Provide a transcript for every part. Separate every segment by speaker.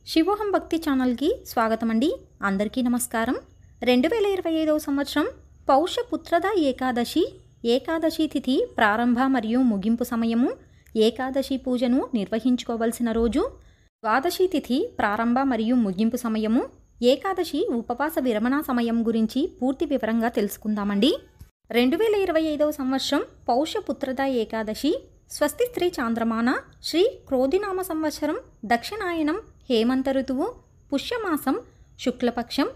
Speaker 1: శివోహం భక్తి ఛానల్కి స్వాగతం అండి. అందరికీ నమస్కారం. 2025వ సంవత్సరం పౌష పుత్రద ఏకాదశి తిథి ప్రారంభ మరియు ముగింపు సమయము, ఏకాదశి పూజను నిర్వహించుకోవలసిన రోజు, ద్వాదశి తిథి ప్రారంభ మరియు ముగింపు సమయము, ఏకాదశి ఉపవాస విరమణ సమయం గురించి పూర్తి వివరంగా తెలుసుకుందామండి. 2025వ సంవత్సరం పౌష పుత్రద ఏకాదశి స్వస్తి స్త్రీ చాంద్రమాన శ్రీ క్రోధినామ సంవత్సరం దక్షిణాయనం హేమంత ఋతువు పుష్యమాసం శుక్లపక్షం.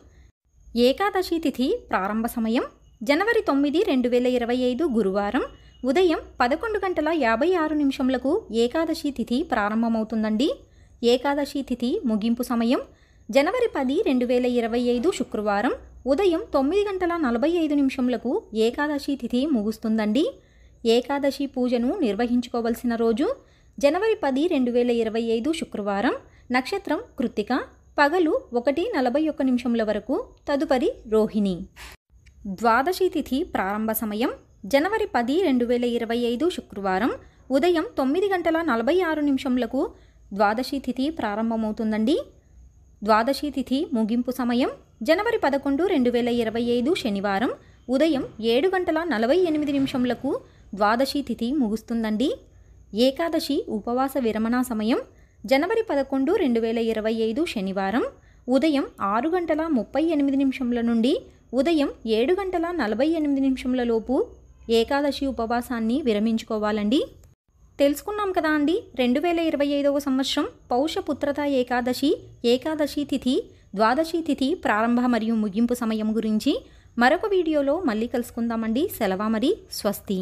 Speaker 1: ఏకాదశి తిథి ప్రారంభ సమయం జనవరి 9, 2025 గురువారం ఉదయం 11:56 ఏకాదశి తిథి ప్రారంభమవుతుందండి. ఏకాదశి తిథి ముగింపు సమయం జనవరి 10, 2025 శుక్రవారం ఉదయం 9:45 ఏకాదశి తిథి ముగుస్తుందండి. ఏకాదశి పూజను నిర్వహించుకోవలసిన రోజు జనవరి 10, 2025 శుక్రవారం, నక్షత్రం కృత్తిక, పగలు 1:41 వరకు, తదుపరి రోహిణి. ద్వాదశి తిథి ప్రారంభ సమయం జనవరి 10, 2025 శుక్రవారం ఉదయం 9:46 ద్వాదశి తిథి ప్రారంభమవుతుందండి. ద్వాదశి తిథి ముగింపు సమయం జనవరి 11, 2025 శనివారం ఉదయం 7:48 ద్వాదశి తిథి ముగుస్తుందండి. ఏకాదశి ఉపవాస విరమణ సమయం జనవరి 11, 2025 శనివారం ఉదయం 6:38 నుండి ఉదయం 7:48 లోపు ఏకాదశి ఉపవాసాన్ని విరమించుకోవాలండి. తెలుసుకున్నాం కదా అండి. 2025వ సంవత్సరం పౌష పుత్రద ఏకాదశి తిథి, ద్వాదశి తిథి ప్రారంభ మరియు ముగింపు సమయం గురించి మరొక వీడియోలో మళ్ళీ కలుసుకుందామండి. సెలవు మరి, స్వస్తి.